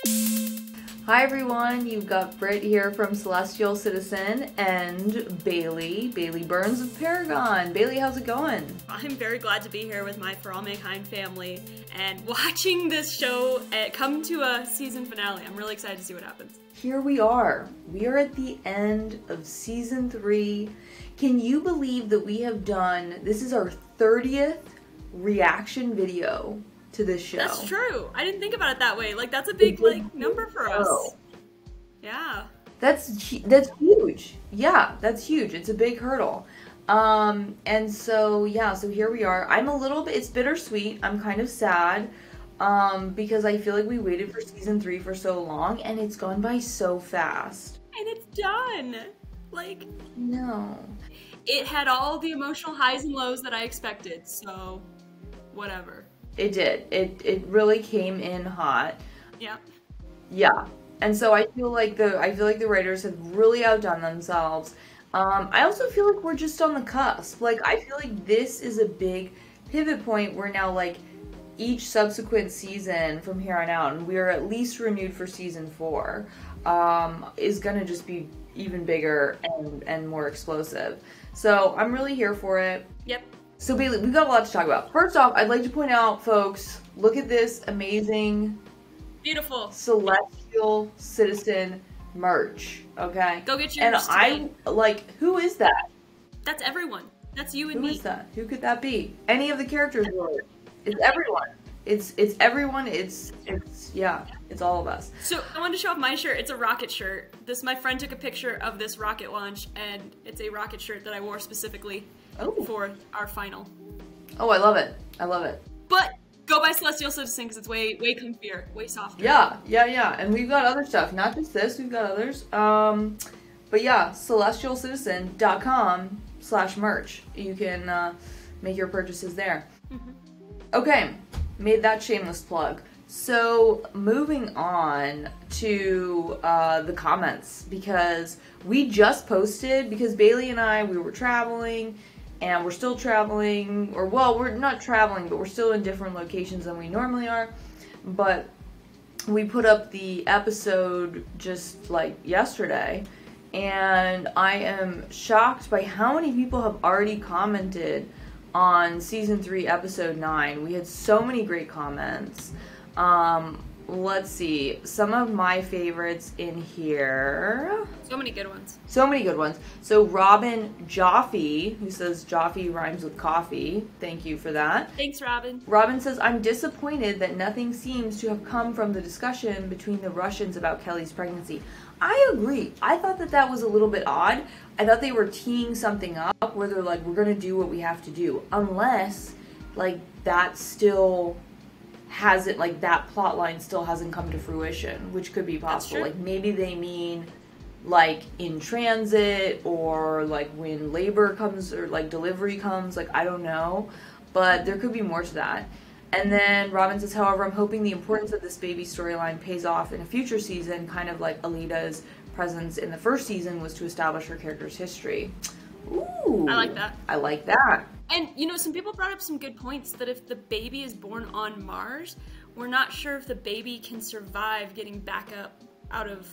Hi everyone, you've got Britt here from Celestial Citizen and Bailey Burns of Paragon. Bailey, how's it going? I'm very glad to be here with my For All Mankind family and watching this show come to a season finale. I'm really excited to see what happens. Here we are. We are at the end of season 3. Can you believe that we have done, this is our 30th reaction video to this show? That's true. I didn't think about it that way. Like, that's a big number for us. Yeah. That's huge. Yeah, that's huge. It's a big hurdle. And so yeah, so here we are. I'm a little bit, it's bittersweet. I'm kind of sad because I feel like we waited for season 3 for so long and it's gone by so fast. And it's done. Like, no. It had all the emotional highs and lows that I expected. So, whatever. It did. It really came in hot. Yeah. Yeah. And so I feel like the writers have really outdone themselves. I also feel like we're just on the cusp. Like, I feel like this is a big pivot point where now, like, each subsequent season from here on out, and we're at least renewed for season 4, is gonna just be even bigger and more explosive. So I'm really here for it. Yep. So Bailey, we've got a lot to talk about. First off, I'd like to point out, folks, look at this amazing, beautiful Celestial Citizen merch, okay? Go get yours today. Who is that? That's everyone. That's you and me. Who is that? Who could that be? Any of the characters were. It's everyone. It's everyone. Yeah, it's all of us. So I wanted to show off my shirt. It's a rocket shirt. My friend took a picture of this rocket launch, and it's a rocket shirt that I wore specifically for our final. Oh, I love it. I love it. But go buy Celestial Citizen because it's way comfier, way softer. Yeah. And we've got other stuff. Not just this, we've got others. But yeah, celestialcitizen.com/merch. You can make your purchases there. Okay, made that shameless plug. So moving on to the comments, because we just posted, because Bailey and I, we were traveling, and we're still traveling, or well, we're not traveling, but we're still in different locations than we normally are, but we put up the episode just like yesterday, and I am shocked by how many people have already commented on season 3 episode 9. We had so many great comments. Let's see, some of my favorites in here. So many good ones. So many good ones. So Robin Joffe, who says Joffe rhymes with coffee. Thank you for that. Thanks, Robin. Robin says, I'm disappointed that nothing seems to have come from the discussion between the Russians about Kelly's pregnancy. I agree. I thought that was a little bit odd. I thought they were teeing something up where they're like, we're going to do what we have to do. Unless, like, that still hasn't, like, that plot line still hasn't come to fruition, which could be possible. Like, maybe they mean, like, in transit, or, like, when labor comes, or, like, delivery comes. Like, I don't know. But there could be more to that. And then Robin says, however, I'm hoping the importance of this baby storyline pays off in a future season, kind of like Alita's presence in the first season was to establish her character's history. Ooh. I like that. I like that. And, you know, some people brought up some good points that if the baby is born on Mars, we're not sure if the baby can survive getting back up out of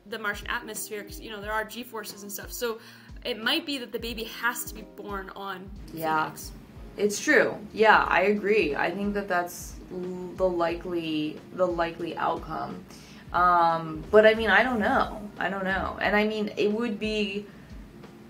the Martian atmosphere, because, you know, there are G-forces and stuff. So it might be that the baby has to be born on Phoenix. It's true. Yeah, I agree. I think that that's the likely outcome. But I mean, I don't know. And I mean, it would be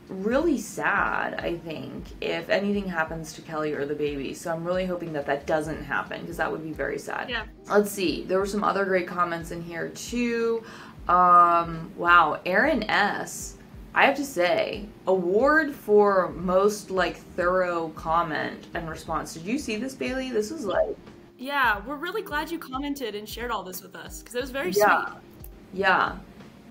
really sad, I think, if anything happens to Kelly or the baby. So I'm really hoping that doesn't happen, because that would be very sad. Yeah. Let's see. There were some other great comments in here too. Wow, Aaron S. I have to say, award for most, like, thorough comment and response. Did you see this, Bailey? This was like... Yeah, we're really glad you commented and shared all this with us, because it was very sweet. Yeah.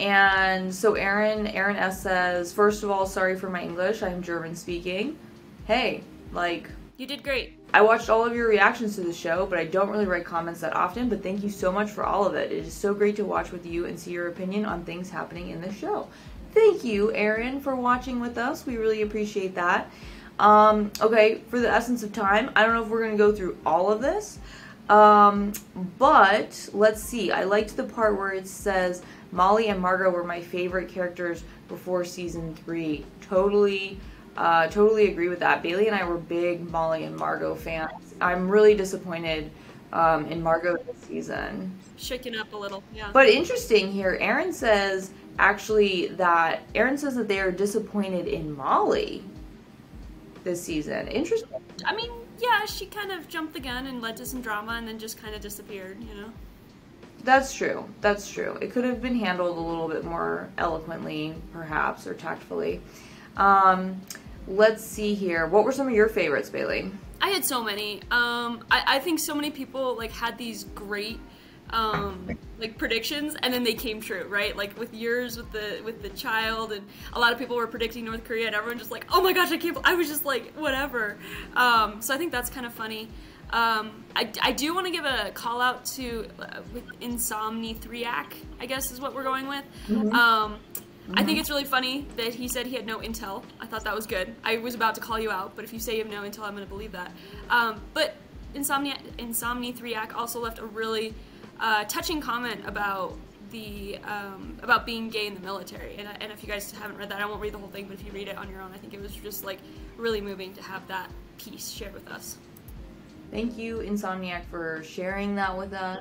And so Aaron S. says, first of all, sorry for my English. I'm German speaking. Hey, like... You did great. I watched all of your reactions to the show, but I don't really write comments that often, but thank you so much for all of it. It is so great to watch with you and see your opinion on things happening in the show. Thank you, Aaron, for watching with us. We really appreciate that. Okay, for the essence of time, I don't know if we're going to go through all of this, But let's see. I liked the part where it says Molly and Margot were my favorite characters before season 3. Totally agree with that. Bailey and I were big Molly and Margot fans. I'm really disappointed in Margot this season. Shaken up a little, yeah. But interesting here, Aaron says that they are disappointed in Molly this season. Interesting. I mean, yeah, she kind of jumped the gun and led to some drama and then just kind of disappeared, you know? That's true. That's true. It could have been handled a little bit more eloquently, perhaps, or tactfully. Let's see here. What were some of your favorites, Bailey? I had so many. I think so many people like had these great like predictions, and then they came true, right? Like with yours, with the child, and a lot of people were predicting North Korea, and everyone just like, oh my gosh, I was just like, whatever. So I think that's kind of funny. I do want to give a call out to Insomni3ac, I guess is what we're going with. Mm-hmm. I think it's really funny that he said he had no intel. I thought that was good. I was about to call you out, but if you say you have no intel, I'm going to believe that. But Insomni3ac also left a really touching comment about about being gay in the military. And if you guys haven't read that, I won't read the whole thing, but if you read it on your own, I think it was just like really moving to have that piece shared with us. Thank you, Insomniac, for sharing that with us.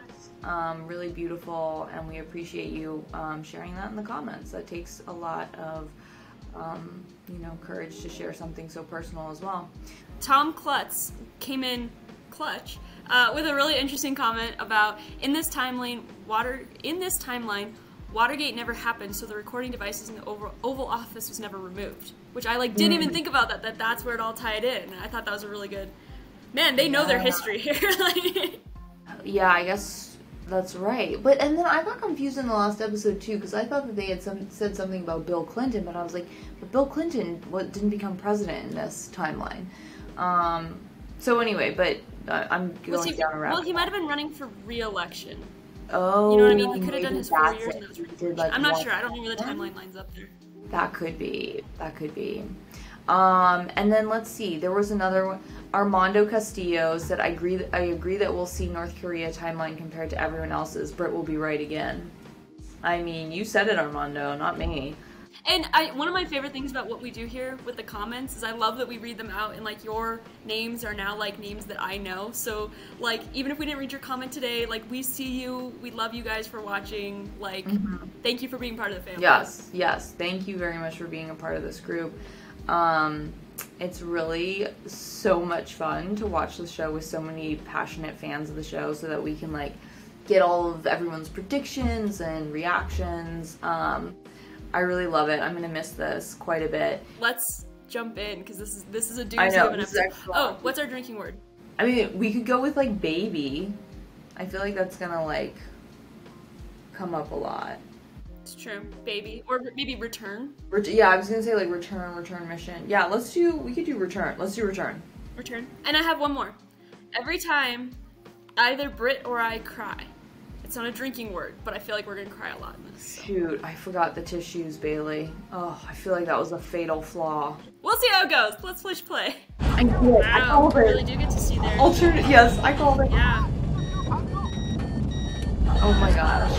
Really beautiful, and we appreciate you sharing that in the comments. That takes a lot of, courage to share something so personal as well. Tom Klutz came in clutch with a really interesting comment about in this timeline, Watergate never happened, so the recording devices in the Oval Office was never removed. Which I didn't even think about that's where it all tied in. I thought that was a really good. Man, they know their history here. Yeah, I guess that's right. And then I got confused in the last episode too, because I thought that they had said something about Bill Clinton, but I was like, but Bill Clinton didn't become president in this timeline. So anyway, but I'm going down a rabbit hole. Well, he might have been running for re-election. Oh, you know what I mean? He could have done his 4 years and that was re-election. I'm not sure. I don't know where the timeline lines up there. That could be. And then let's see. There was another one. Armando Castillo said, I agree that we'll see North Korea timeline compared to everyone else's. Britt will be right again. I mean, you said it, Armando, not me. And one of my favorite things about what we do here with the comments is I love that we read them out, and your names are now names that I know. So even if we didn't read your comment today, we see you, we love you guys for watching. Thank you for being part of the family. Yes. Thank you very much for being a part of this group. It's really so much fun to watch the show with so many passionate fans of the show, so that we can get all of everyone's predictions and reactions. I really love it. I'm gonna miss this quite a bit. Let's jump in, because this is a doozy of an episode. Oh, what's our drinking word? I mean, we could go with baby. I feel like that's gonna come up a lot. It's true. Baby. Or maybe return. Yeah, I was gonna say return mission. Yeah, we could do return. Let's do return. Return. And I have one more. Every time either Britt or I cry. It's not a drinking word, but I feel like we're gonna cry a lot in this. So. Shoot, I forgot the tissues, Bailey. Oh, I feel like that was a fatal flaw. We'll see how it goes. Let's push play. I did. Wow, I called it. I really do get to see their alternate. Yes, I called it. Yeah. Oh my gosh.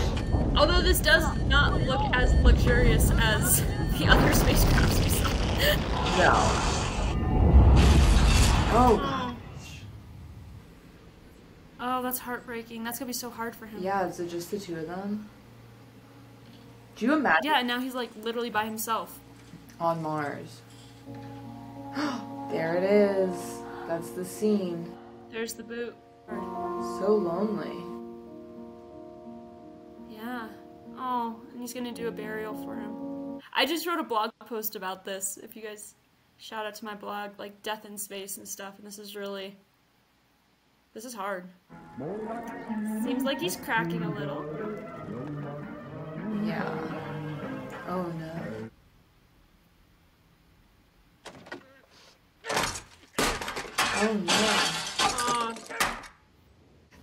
Although this does not look as luxurious as the other spacecrafts we saw. No. Oh gosh. Oh, that's heartbreaking. That's gonna be so hard for him. Yeah, is it just the two of them? Do you imagine? Yeah, and now he's literally by himself. On Mars. There it is. That's the scene. There's the boot. So lonely. Yeah. Oh, and he's gonna do a burial for him. I just wrote a blog post about this. If you guys shout out to my blog, death in space and stuff, and this is hard. Seems like he's cracking a little. Yeah. Oh no. Oh no.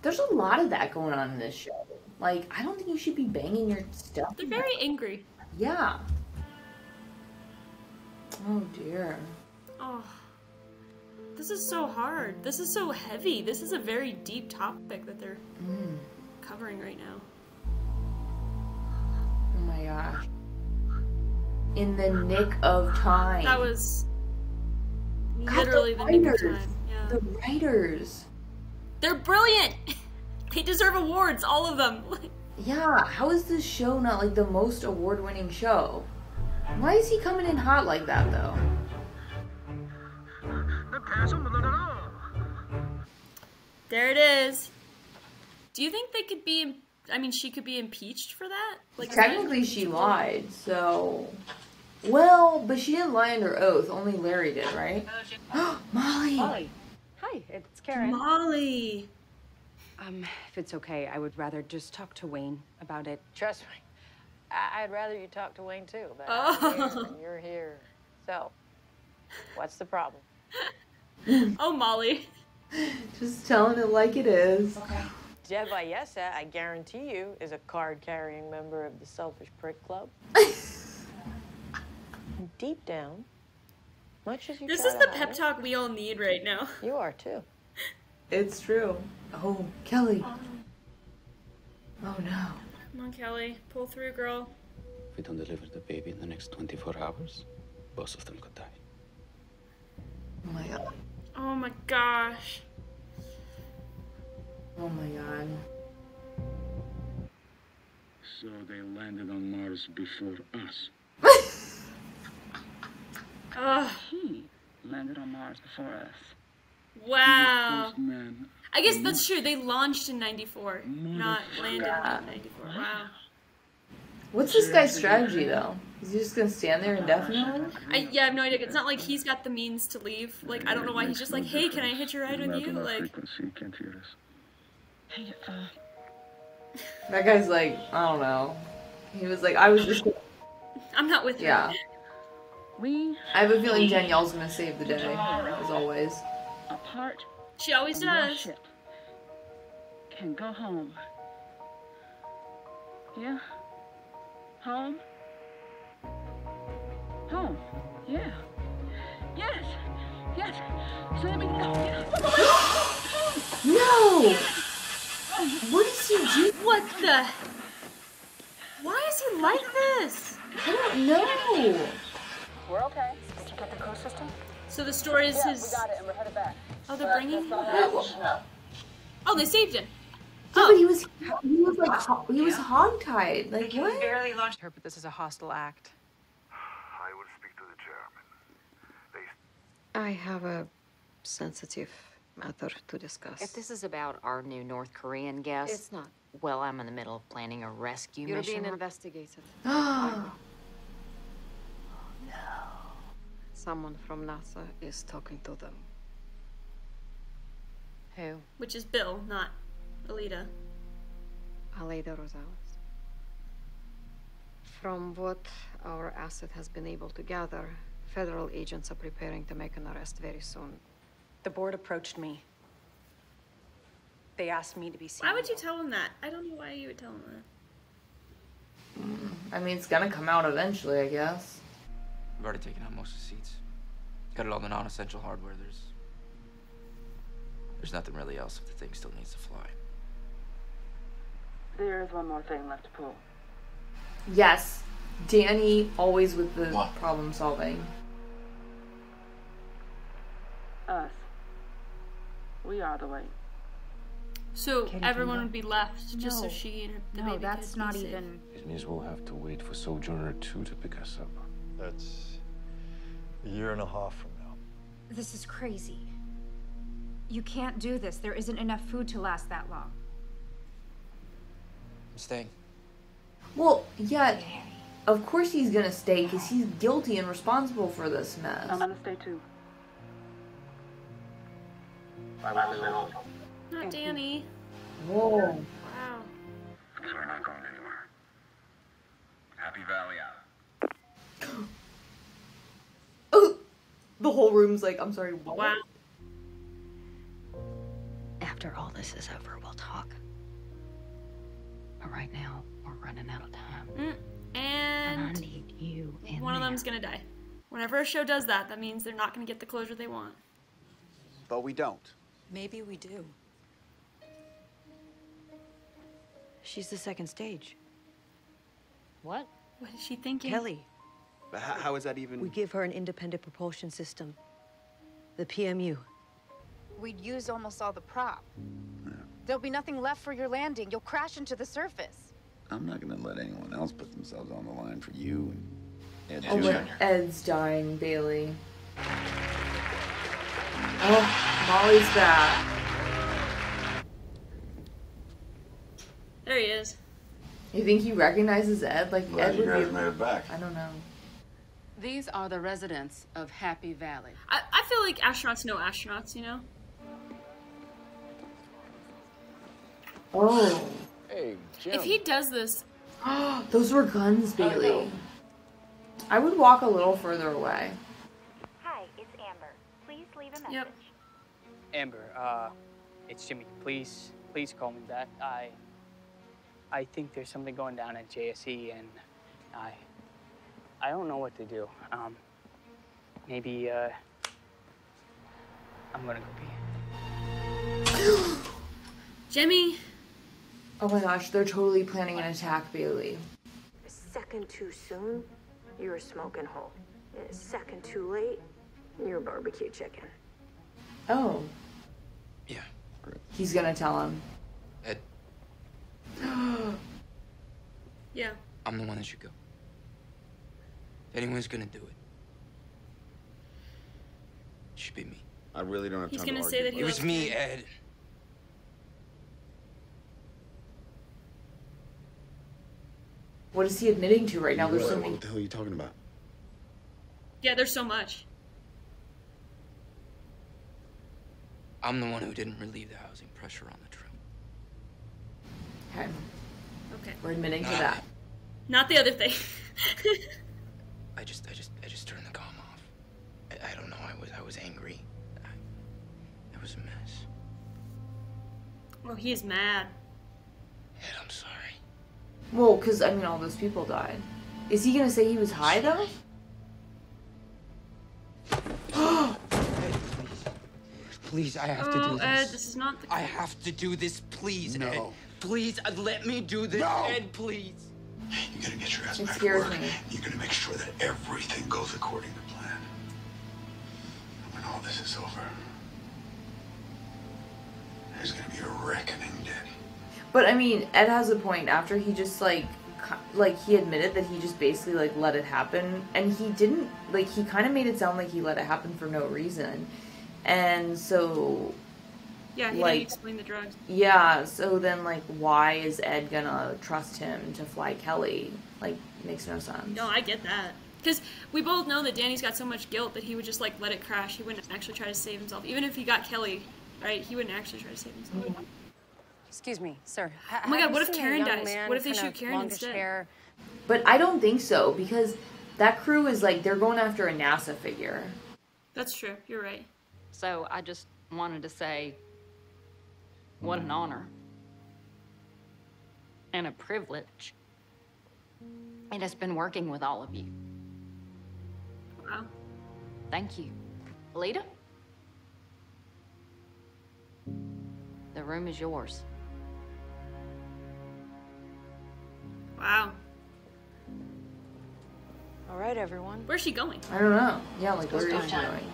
There's a lot of that going on in this show. I don't think you should be banging your stuff. They're very angry. Yeah. Oh dear. Oh. This is so hard. This is so heavy. This is a very deep topic that they're covering right now. Oh my gosh. In the nick of time. That was God, literally the nick of time. Yeah. The writers. They're brilliant! They deserve awards, all of them. Yeah, how is this show not like the most award-winning show? Why is he coming in hot like that though? There it is. Do you think they could be, I mean, she could be impeached for that? Like, technically she lied, so... Well, but she didn't lie under oath. Only Larry did, right? Molly! Molly. Hi, it's Karen. Molly! If it's okay, I would rather just talk to Wayne about it. Trust me, I'd rather you talk to Wayne too, but you're here. So, what's the problem? Oh, Molly. Just telling it like it is. Okay. Jeb Ayesa, I guarantee you, is a card-carrying member of the Selfish Prick Club. Deep down, much as you This try is to the hide pep it, talk we all need right now. you are too. It's true. Oh, Kelly. Oh no. Come on, Kelly. Pull through, girl. If we don't deliver the baby in the next 24 hours, both of them could die. Oh my god. Oh my gosh. Oh my god. So they landed on Mars before us. Ugh. He landed on Mars before us. Wow. First man. I guess that's true. They launched in 94, not landed in 94. Wow. What's this guy's strategy though? Is he just gonna stand there indefinitely? Yeah, I have no idea. It's not like he's got the means to leave. Like, I don't know why he's just like, hey, can I hitch a ride with you? Like, Frequency, can't hear us. Hey, That guy's like, I don't know. He was like, I was just... I'm not with you. Yeah. we I have a feeling Danielle's gonna save the day, as always. apart She always from our does. ship can go home. Yeah? Home? Home. Yeah. Yes. Yes. So let me go. No! What is he doing? What the? Why is he like this? I don't know. We're okay. Did you get the crew system? So the story is his... We got it, and we're headed back. Oh, they're bringing him? Oh, they saved him. Yeah, but he was like, he was hogtied. Like, what? Barely launched her, but this is a hostile act. I will speak to the chairman. I have a sensitive matter to discuss. If this is about our new North Korean guest... It's not. Well, I'm in the middle of planning a rescue You're mission. being investigated. Oh, Someone from NASA is talking to them. Who? Which is Bill, not Alita. Aleida Rosales. From what our asset has been able to gather, federal agents are preparing to make an arrest very soon. The board approached me. They asked me to be seen. Why would you tell him that? I don't know why you would tell him that. I mean, it's gonna come out eventually, I guess. We've already taken out most of the seats. Cut all the non-essential hardware. There's nothing really else if the thing still needs to fly. There is one more thing left to pull. Yes, Danny always with the What? problem solving. Us. We are the way. So Katie, everyone can you would be left just so No. she and the No, baby that's could not be safe. even... It means we'll have to wait for Sojourner 2 to pick us up. That's a year and a half from now. This is crazy. You can't do this. There isn't enough food to last that long. I'm staying. Well, yeah, of course he's gonna stay because he's guilty and responsible for this mess. I'm gonna stay too. Not Danny. Whoa. Wow. So we're not going anywhere. Happy Valley out. Oh, the whole room's like, I'm sorry, what? Wow. After all this is over, we'll talk. But right now, we're running out of time. And I And need you in one of there. them's gonna die. Whenever a show does that, that means they're not gonna get the closure they want. but we don't. Maybe we do. She's the second stage. What? What is she thinking? Kelly. But how is that even... We give her an independent propulsion system. The PMU. We'd use almost all the prop. Yeah. There'll be nothing left for your landing. You'll crash into the surface. I'm not gonna let anyone else put themselves on the line for you and Ed Oh, when Ed's dying, Bailey. Oh, Molly's back. There he is. You think he recognizes Ed? Like, Glad Ed you would guys be... made it back. I don't know. These are the residents of Happy Valley. I feel like astronauts know astronauts, you know? Oh. Hey, Jim. If he does this... Those were guns, Bailey. I would walk a little further away. Hi, it's Amber. Please leave a message. Yep. Amber, it's Jimmy. Please call me back. I think there's something going down at JSE, and I don't know what to do. Maybe, I'm gonna go pee. Jimmy! Oh my gosh, they're totally planning an attack, Bailey. A second too soon, you're a smoking hole. And a second too late, you're a barbecue chicken. Oh. Yeah. He's gonna tell him. Ed, Yeah. I'm the one that should go. If anyone's gonna do it, it should be me. I really don't have He's time to gonna argue. say that he It was loves me, Ken. Ed. What is he admitting to right now? There's so many... What the hell are you talking about? Yeah, there's so much. I'm the one who didn't relieve the housing pressure on the trip. Okay. Okay. We're admitting to that. Not the other thing. I just turned the comm off. I don't know. I was angry. It was a mess. Oh, he is mad. Ed, I'm sorry. Well, because, I mean, all those people died. Is he gonna say he was high, though? Please, I have to do this. Ed, this is not the... I have to do this, please, No. Ed. Please, let me do this, No. Ed, please. You gotta get your ass It back to scares work. me. You gotta make sure that everything goes according to plan. And when all this is over, there's gonna be a reckoning, Daddy. But, I mean, Ed has a point. After he just, like, he admitted that he just basically, like, let it happen. And he didn't, like, he kind of made it sound like he let it happen for no reason. And so... Yeah, he like, didn't explain the drugs. Yeah, so then, like, why is Ed gonna trust him to fly Kelly? Like, makes no sense. No, I get that. Because we both know that Danny's got so much guilt that he would just, like, let it crash. He wouldn't actually try to save himself. Even if he got Kelly, right, he wouldn't actually try to save himself. Excuse me, sir. Oh my God, what if Karen dies? What if they shoot Karen instead? Hair? But I don't think so, because that crew is, like, they're going after a NASA figure. That's true. You're right. So I just wanted to say, what an honor. And a privilege. It has been working with all of you. Wow. Thank you. Alita? The room is yours. Wow. All right, everyone. Where's she going? I don't know. Yeah, like, where is she going?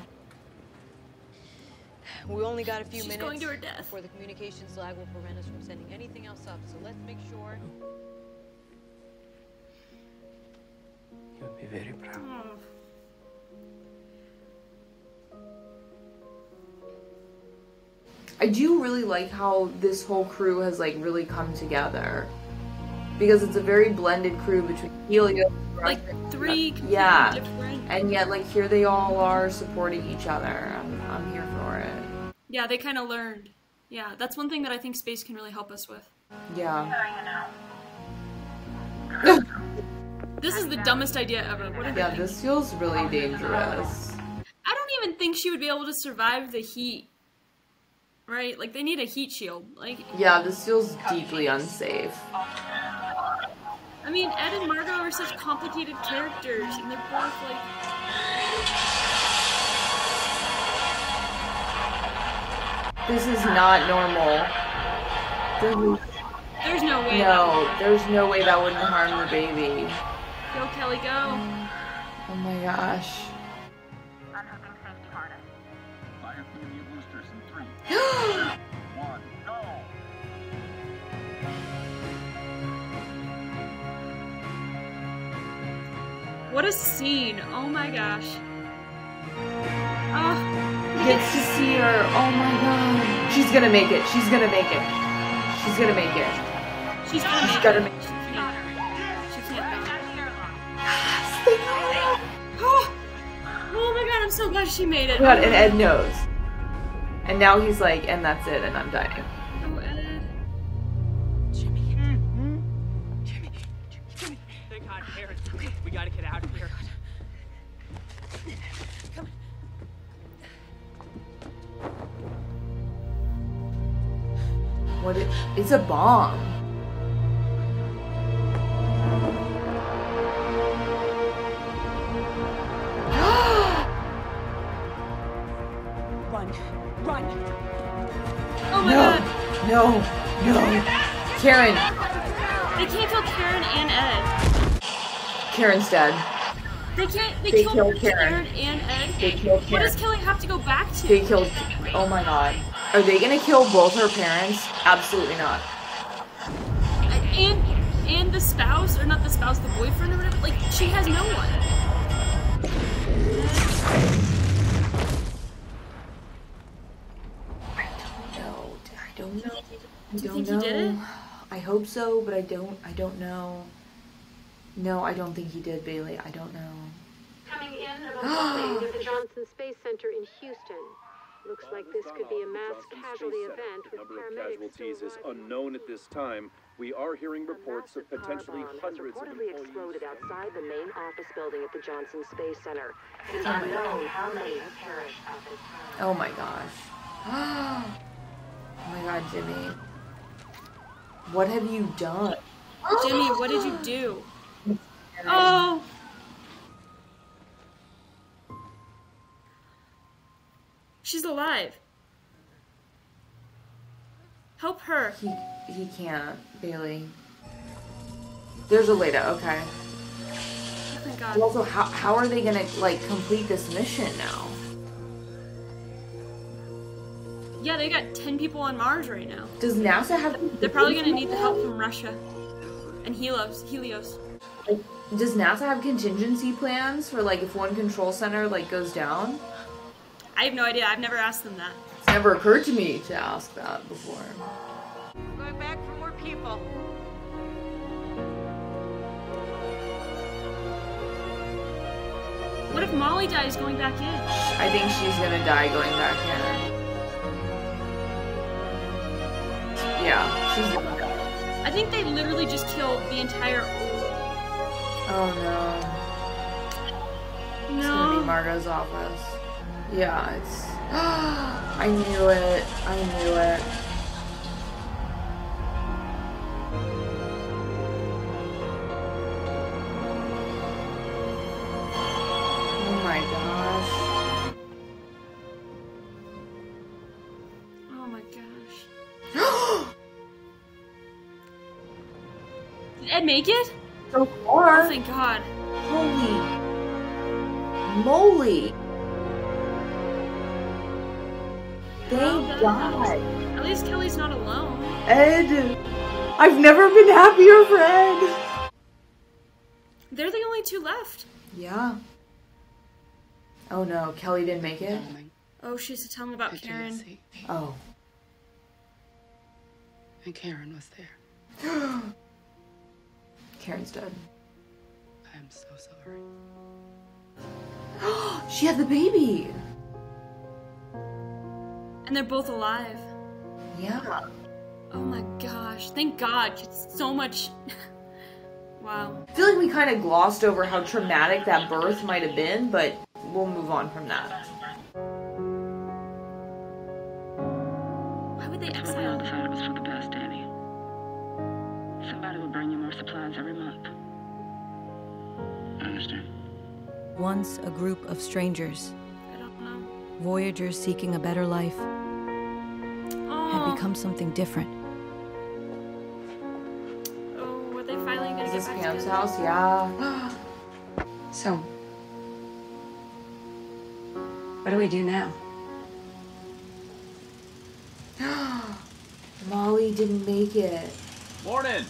We only got a few She's minutes going to her death. before the communications lag will prevent us from sending anything else up. So let's make sure. You'll be very proud. I do really like how this whole crew has, like, really come together. Because it's a very blended crew between Helios... Like, three yeah, different... and yet, like, here they all are supporting each other. I'm here for it. Yeah, they kind of learned. Yeah, that's one thing that I think space can really help us with. Yeah. This is the dumbest idea ever. What Yeah, this feels really dangerous. I don't even think she would be able to survive the heat. Right? Like, they need a heat shield. Like, Yeah, this feels deeply unsafe. I mean, Ed and Margot are such complicated characters, and they're both, like... This is not normal. There's no way. No, there's no way that wouldn't harm the baby. Go, Kelly, go. Oh my gosh. Unhooking safety harness. Fire immediate boosters in 3, 2, 1, go! What a scene. Oh my gosh. Oh. He gets to see her. Oh my god. She's gonna make it. She's gonna make it. She's gonna make it. She's gonna make it. She can't. Oh my god, I'm so glad she made it. Oh god, and Ed knows. And now he's like, and that's it, and I'm dying. Oh, Ed. Jimmy. Thank God, Karen. We gotta get out of here. What? It's a bomb. Run. Run. Oh my god. No. Karen. They can't kill Karen and Ed. Karen's dead. They can't. They killed Karen and Ed. They killed Karen. What does Kelly have to go back to? They killed. Oh my god. Are they gonna kill both her parents? Absolutely not. And the spouse, or not the spouse, the boyfriend or whatever. Like, she has no one. I don't know. Do you think he did it? I hope so, but I don't know. No, I don't think he did, Bailey. I don't know. Coming in about the of the Johnson Space Center in Houston. Looks like this could be a mass casualty event with paramedics. Casualties is unknown at this time. We are hearing reports of potentially hundreds of employees. Exploded outside the main office building at the Johnson Space Center. It is unknown how many have perished at this time. Oh my gosh. Oh my god, Jimmy. What have you done? Jimmy, what did you do? Oh! She's alive. Help her. He can't, Bailey. There's a way to, okay. Oh my god. But also, how are they gonna, like, complete this mission now? Yeah, they got 10 people on Mars right now. Does NASA have... They're probably gonna need the help from Russia. And Helios. Like, does NASA have contingency plans for, like, if one control center, like, goes down? I have no idea. I've never asked them that. It's never occurred to me to ask that before. Going back for more people. What if Molly dies going back in? I think she's gonna die going back in. Yeah, she's gonna die. I think they literally just killed the entire... Oh no. It's gonna be Margot's office. Yeah, it's... I knew it. I knew it. Oh my gosh. Oh my gosh. Did Ed make it? So far. Oh, thank God. Holy moly. Thank God. At least Kelly's not alone. Ed. I've never been happier for Ed. They're the only two left. Yeah. Oh no, Kelly didn't make it? Oh, she has to tell me about Karen. Oh. And Karen was there. Karen's dead. I'm so sorry. She had the baby. And they're both alive. Yeah. Oh my gosh. Thank God. It's so much... Wow. I feel like we kind of glossed over how traumatic that birth might have been, but we'll move on from that. Why would they We exile all decided it was for the best, Danny. Somebody would bring you more supplies every month. I understand. Once a group of strangers. I don't know. Voyagers seeking a better life. become something different. Oh, were they finally gonna Is get this back Pam's together? house? Yeah. So, what do we do now? Molly didn't make it. Morning.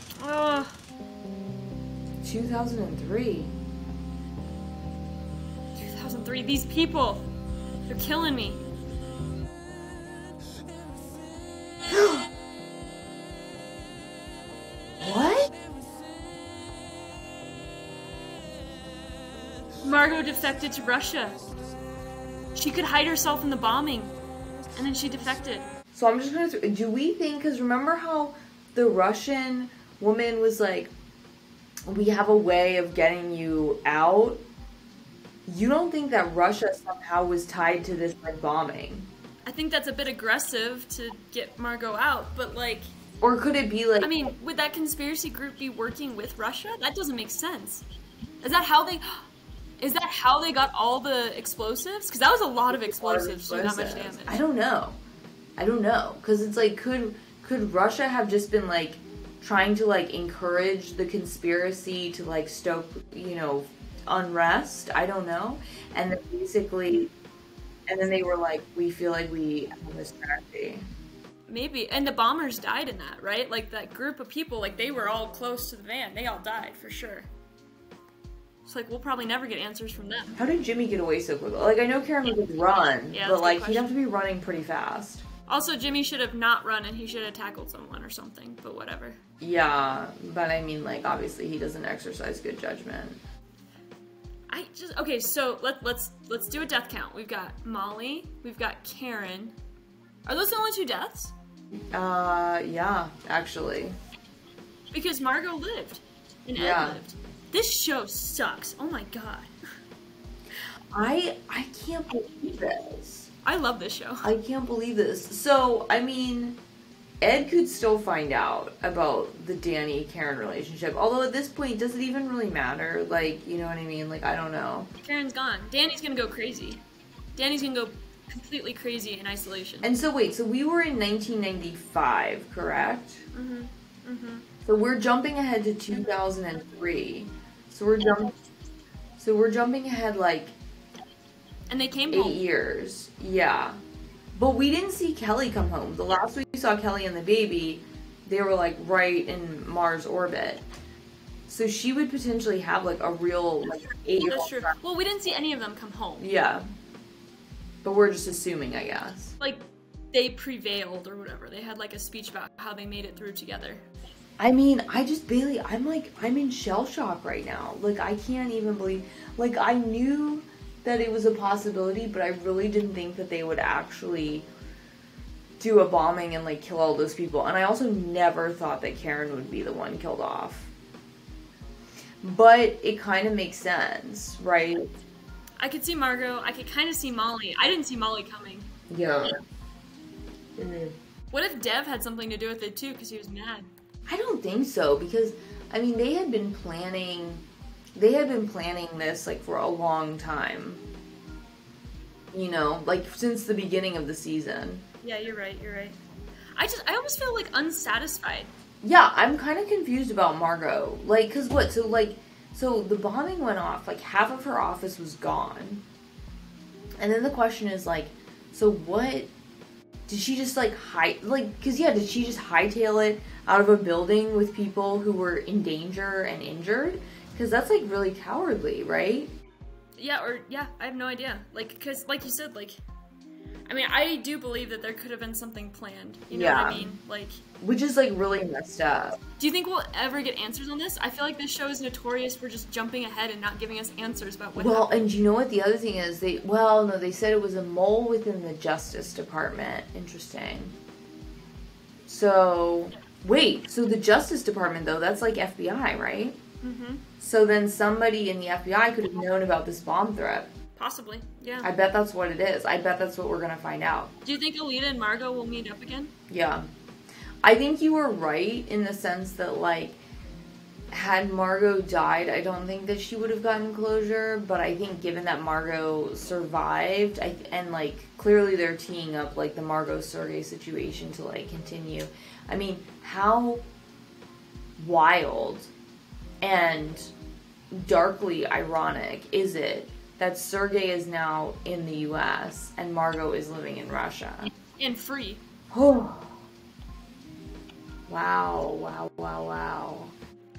2003. 2003. These people, they're killing me. What? Margot defected to Russia. She could hide herself in the bombing, and then she defected. So I'm just gonna. Do we think? Because remember how the Russian woman was like, "We have a way of getting you out." You don't think that Russia somehow was tied to this like bombing? I think that's a bit aggressive to get Margot out, but like... Or could it be like... I mean, would that conspiracy group be working with Russia? That doesn't make sense. Is that how they... Is that how they got all the explosives? Because that was a lot of explosives to do that much damage. I don't know. Because it's like, could Russia have just been like trying to like encourage the conspiracy to like stoke, you know, unrest? I don't know. And then basically, and then they were like, we feel like we have a strategy. Maybe. And the bombers died in that, right? Like that group of people, like they were all close to the van. They all died for sure. It's like, we'll probably never get answers from them. How did Jimmy get away so quickly? Like, I know Karen would run, Yeah, but like, he'd have to be running pretty fast. Also, Jimmy should have not run and he should have tackled someone or something, but whatever. Yeah, but I mean, like, obviously he doesn't exercise good judgment. Okay, so let's do a death count. We've got Molly, we've got Karen. Are those the only 2 deaths? Yeah, actually. Because Margot lived and Ed lived. This show sucks. Oh my god. I can't believe this. I love this show. I can't believe this. So, I mean, Ed could still find out about the Danny-Karen relationship. Although at this point, does it even really matter? Like, you know what I mean? Like, I don't know. Karen's gone. Danny's gonna go crazy. Danny's gonna go completely crazy in isolation. And so wait, so we were in 1995, correct? Mm-hmm. Mm-hmm. So we're jumping ahead to 2003. So we're jumping ahead like... And they came 8 home. years. Yeah. But we didn't see Kelly come home. The last we saw Kelly and the baby, they were like right in Mars orbit. So she would potentially have like a real like 8-year-old. That's true. Well, we didn't see any of them come home. Yeah. But we're just assuming, I guess. Like, they prevailed or whatever. They had like a speech about how they made it through together. I mean, Bailey, I'm in shell shock right now. Like, I can't even believe, like, I knew that it was a possibility, but I really didn't think that they would actually do a bombing and, like, kill all those people. And I also never thought that Karen would be the one killed off. But it kind of makes sense, right? I could see Margot. I could kind of see Molly. I didn't see Molly coming. Yeah. Mm-hmm. What if Dev had something to do with it, too, because he was mad? I don't think so, because, I mean, they had been planning this, like, for a long time. You know, like, since the beginning of the season. Yeah, you're right. I almost feel, like, unsatisfied. Yeah, I'm kind of confused about Margot. Like, cause what, so the bombing went off, like, half of her office was gone. And then the question is, like, so what... Did she just, like, did she just hightail it out of a building with people who were in danger and injured? Because that's, like, really cowardly, right? Yeah, I have no idea. Like, because, like you said, like, I mean, I do believe that there could have been something planned. You know what I mean? Like... Which is, like, really messed up. Do you think we'll ever get answers on this? I feel like this show is notorious for just jumping ahead and not giving us answers about what happened. And you know what? The other thing is, they said it was a mole within the Justice Department. Interesting. So, wait, so the Justice Department, though, that's like FBI, right? Mm-hmm. So then somebody in the FBI could have known about this bomb threat. Possibly, yeah. I bet that's what it is. I bet that's what we're gonna find out. Do you think Alita and Margot will meet up again? Yeah. I think you were right in the sense that, like, had Margot died, I don't think that she would have gotten closure, but I think given that Margot survived, and like clearly they're teeing up like the Margot Sergei situation to like continue. I mean, how wild and darkly ironic is it that Sergei is now in the US and Margot is living in Russia? And free. Oh. Wow.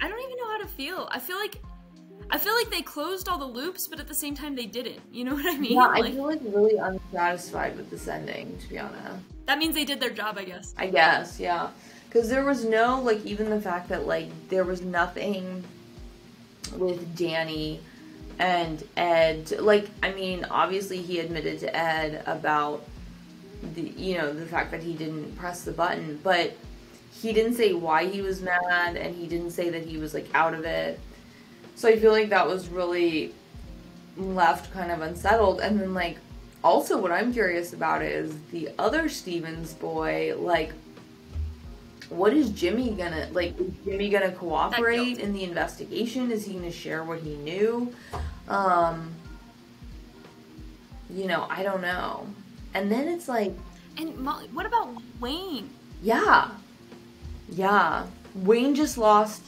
I don't even know how to feel. I feel like they closed all the loops, but at the same time they didn't. You know what I mean? Yeah, I feel like really unsatisfied with this ending, to be honest. That means they did their job, I guess. I guess, yeah. Because there was no, like, even the fact that, like, there was nothing with Danny and Ed. Like, I mean, obviously he admitted to Ed about the, you know, the fact that he didn't press the button, but he didn't say why he was mad, and he didn't say that he was, like, out of it. So I feel like that was really left kind of unsettled. And then, like, also what I'm curious about is the other Stevens boy, like, what is Jimmy gonna, like, is Jimmy gonna cooperate in the investigation? Is he gonna share what he knew? You know, I don't know. And then it's like... And what about Wayne? Yeah. Wayne just lost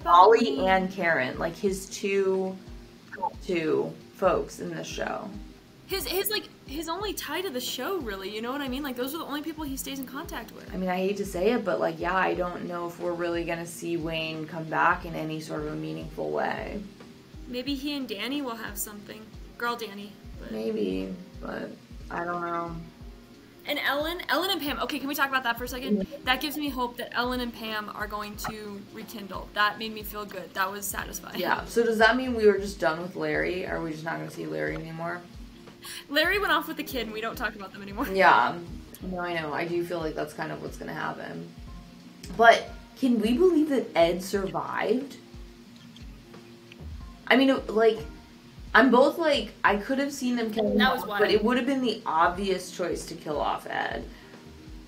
Ollie and Karen, like his two folks in this show. His only tie to the show, really, you know what I mean? Like, those are the only people he stays in contact with. I mean, I hate to say it, but like, yeah, I don't know if we're really gonna see Wayne come back in any sort of a meaningful way. Maybe he and Danny will have something. Girl Danny. But... Maybe, but I don't know. And Ellen and Pam, okay, can we talk about that for a second? That gives me hope that Ellen and Pam are going to rekindle. That made me feel good. That was satisfying. Yeah, so does that mean we were just done with Larry? Are we just not going to see Larry anymore? Larry went off with the kid and we don't talk about them anymore. Yeah, no, I know. I do feel like that's kind of what's going to happen. But can we believe that Ed survived? I mean, like... I'm both like, I could have seen them kill him off, but it would have been the obvious choice to kill off Ed.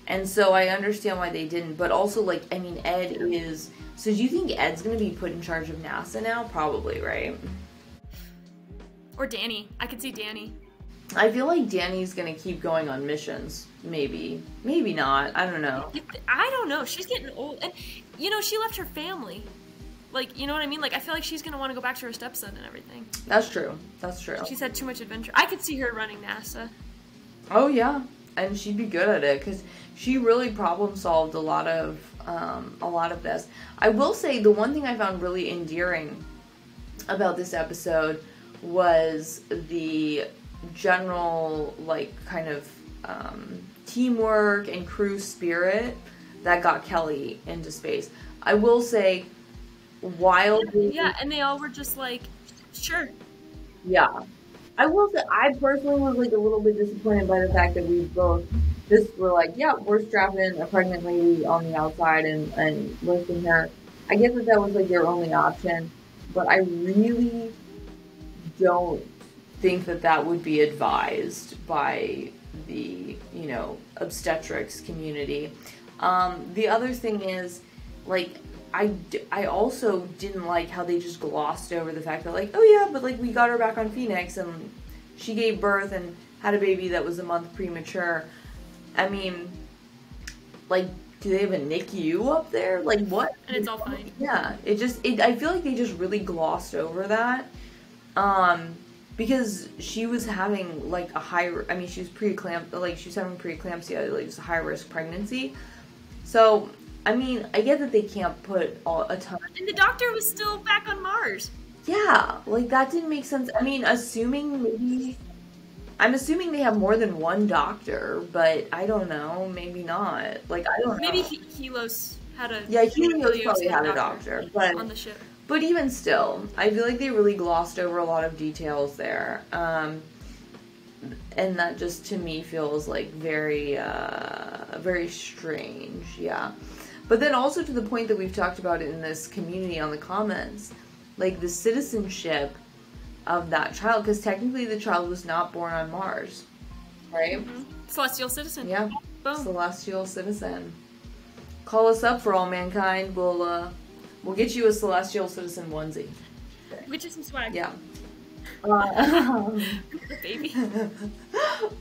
And so I understand why they didn't, but also, like, I mean, Ed is... So do you think Ed's going to be put in charge of NASA now? Probably, right? Or Danny. I could see Danny. I feel like Danny's going to keep going on missions. Maybe. Maybe not. I don't know. I don't know. She's getting old. And, you know, she left her family. Like, you know what I mean? Like, I feel like she's going to want to go back to her stepson and everything. That's true. That's true. She's had too much adventure. I could see her running NASA. Oh, yeah. And she'd be good at it, because she really problem solved a lot of this. I will say, the one thing I found really endearing about this episode was the general, like, kind of teamwork and crew spirit that got Kelly into space. I will say... wildly. Yeah, and they all were just like, sure. Yeah. I will say, I personally was like a little bit disappointed by the fact that we both just were like, yeah, we're strapping a pregnant lady on the outside and lifting her. I guess that was like their only option, but I really don't think that would be advised by the, you know, obstetrics community. The other thing is, like, I also didn't like how they just glossed over the fact that, like, oh yeah, but, like, we got her back on Phoenix and she gave birth and had a baby that was a month premature. I mean, like, do they have a NICU up there? Like, what? And it's all fine. Yeah, I feel like they just really glossed over that. Because she was having, like, she was she was having preeclampsia, like, just a high-risk pregnancy. So... I mean, I get that they can't put a ton. And the doctor was still back on Mars. Yeah, like, that didn't make sense. I mean, I'm assuming they have more than one doctor, but I don't know, maybe not. Like, I don't know. Maybe Helios had a... Yeah, Helios probably had a doctor, but... on the ship. But even still, I feel like they really glossed over a lot of details there. And that just, to me, feels, like, very, very strange, yeah. But then also to the point that we've talked about in this community on the comments, like the citizenship of that child, because technically the child was not born on Mars, right? Mm-hmm. Celestial citizen. Yeah. Boom. Celestial citizen. Call us up for all mankind. We'll We'll get you a Celestial Citizen onesie. We'll get you some swag. Yeah. Baby.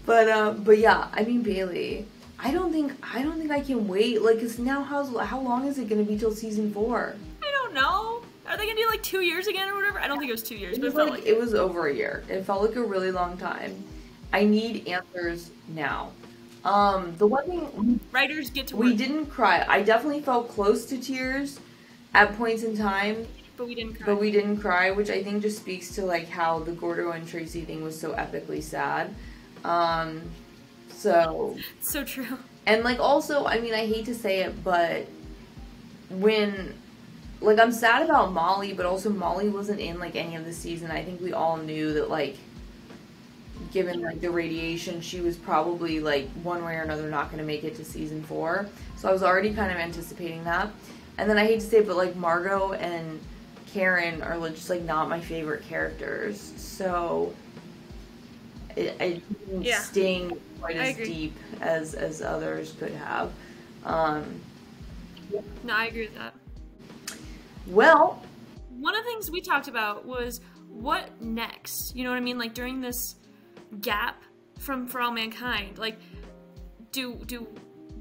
But yeah, I mean, Bailey, I don't think I can wait. Like, cause now how long is it gonna be till season 4? I don't know. Are they gonna do like 2 years again or whatever? I don't think it was 2 years, but it felt like it was over a year. It felt like a really long time. I need answers now. The one thing writers get to work. We didn't cry. I definitely felt close to tears at points in time. But we didn't cry. But we didn't cry, which I think just speaks to like how the Gordo and Tracy thing was so epically sad. So true. And like also, I mean, I hate to say it, but when like I'm sad about Molly, but also Molly wasn't in like any of the season. I think we all knew that like given like the radiation, she was probably like one way or another not going to make it to season 4. So I was already kind of anticipating that. And then I hate to say it, but like Margot and Karen are just like not my favorite characters, so it didn't sting quite as deep as others could have. No, I agree with that. Well, one of the things we talked about was what next. You know what I mean? Like during this gap from For All Mankind, like do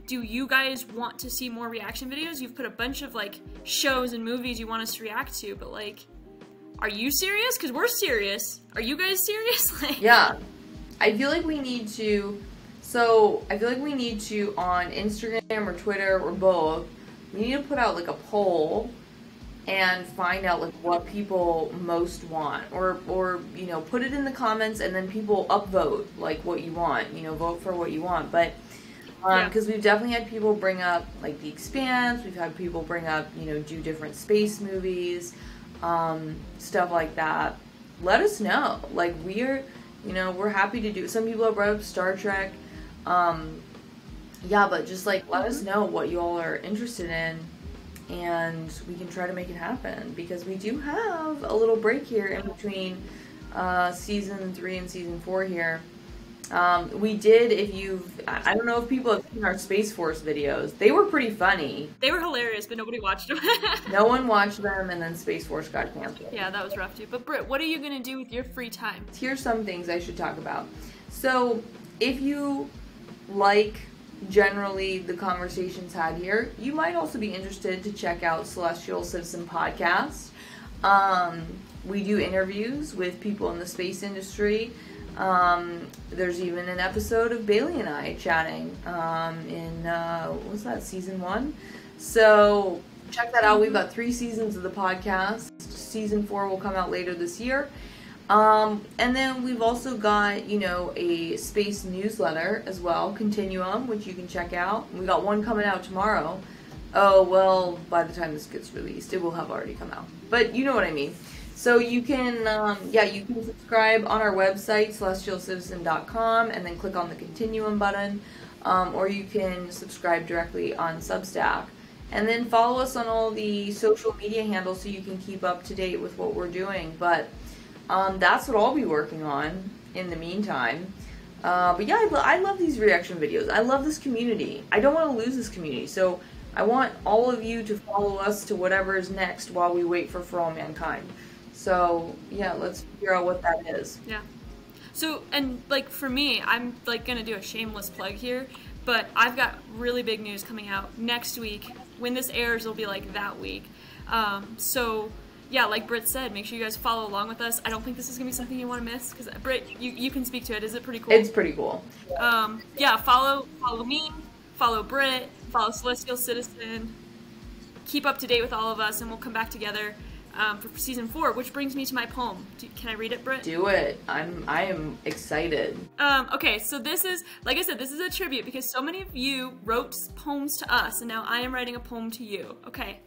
you guys want to see more reaction videos? You've put a bunch of like shows and movies you want us to react to, but like, are you serious? Because we're serious. Are you guys serious? Like, yeah, I feel like we need to. So I feel like we need to on Instagram or Twitter or both. We need to put out like a poll and find out like what people most want, or you know, put it in the comments and then people upvote like what you want. You know, vote for what you want, but. Because we've definitely had people bring up, like, The Expanse, we've had people bring up, you know, do different space movies, stuff like that. Let us know. Like, we're happy to do. Some people have brought up Star Trek. Yeah, but just, like, let us know what you all are interested in, and we can try to make it happen. Because we do have a little break here in between Season 3 and Season 4 here. We did, I don't know if people have seen our Space Force videos. They were pretty funny. They were hilarious, but nobody watched them. No one watched them, and then Space Force got canceled. Yeah, that was rough too. But Britt, what are you going to do with your free time? Here's some things I should talk about. So, if you like generally the conversations had here, you might also be interested to check out Celestial Citizen Podcast. We do interviews with people in the space industry. There's even an episode of Bailey and I chatting in what was that, season 1? So check that out. We've got 3 seasons of the podcast. Season 4 will come out later this year. And then we've also got, you know, a space newsletter as well, Continuum, which you can check out. We got one coming out tomorrow. Oh, well, by the time this gets released, it will have already come out. But you know what I mean. So you can, you can subscribe on our website, celestialcitizen.com, and then click on the Continuum button, or you can subscribe directly on Substack. And then follow us on all the social media handles so you can keep up to date with what we're doing. But that's what I'll be working on in the meantime. But yeah, I love these reaction videos. I love this community. I don't want to lose this community. So I want all of you to follow us to whatever is next while we wait for All Mankind. So, yeah, let's figure out what that is. Yeah. So, and, like, for me, I'm, like, going to do a shameless plug here, but I've got really big news coming out next week. When this airs, it'll be, like, that week. So, yeah, like Britt said, make sure you guys follow along with us. I don't think this is going to be something you want to miss, because, Britt, you can speak to it. Is it pretty cool? It's pretty cool. Yeah, follow me, follow Britt, follow Celestial Citizen. Keep up to date with all of us, and we'll come back together for season 4, which brings me to my poem. Can I read it, Britt? Do it. I am excited. Okay, so this is, like I said, this is a tribute because so many of you wrote poems to us, and now I am writing a poem to you. Okay.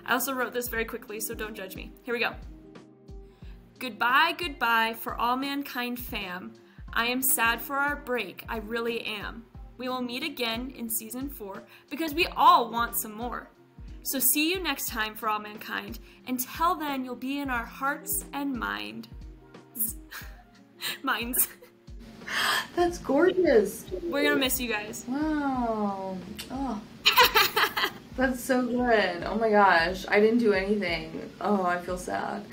I also wrote this very quickly, so don't judge me. Here we go. Goodbye, goodbye for all mankind fam. I am sad for our break, I really am. We will meet again in season 4 because we all want some more. So see you next time for all mankind. Until then, you'll be in our hearts and minds. That's gorgeous. We're gonna miss you guys. Wow. Oh. That's so good. Oh my gosh, I didn't do anything. Oh, I feel sad.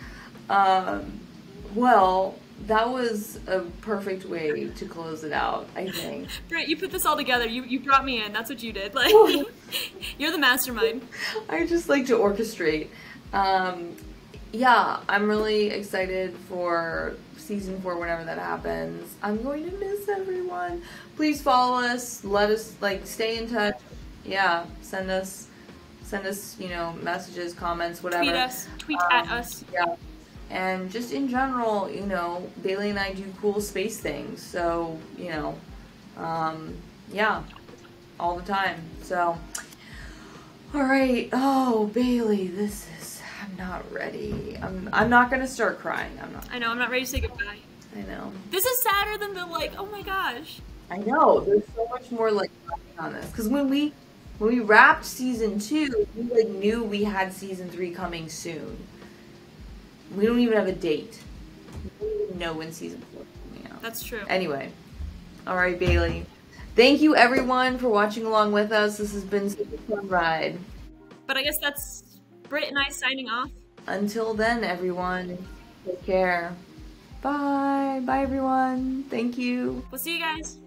Well, that was a perfect way to close it out, I think. Britt, you put this all together. You brought me in. That's what you did. Like, you're the mastermind. I just like to orchestrate. Yeah, I'm really excited for season 4 whenever that happens. I'm going to miss everyone. Please follow us. Let us, like, stay in touch. Yeah, send us, you know, messages, comments, whatever. Tweet at us. Yeah. And just in general, you know, Bailey and I do cool space things. So, you know, yeah, all the time. So, all right. Oh, Bailey, I'm not ready. I'm not gonna start crying. I know, I'm not ready to say goodbye. I know. This is sadder than the, like, oh my gosh. I know. There's so much more, like, on this. Because when we wrapped season 2, we, like, knew we had season 3 coming soon. We don't even have a date. We don't even know when season 4 is coming out. That's true. Anyway. All right, Bailey. Thank you, everyone, for watching along with us. This has been such a fun ride. But I guess that's Britt and I signing off. Until then, everyone, take care. Bye. Bye, everyone. Thank you. We'll see you guys.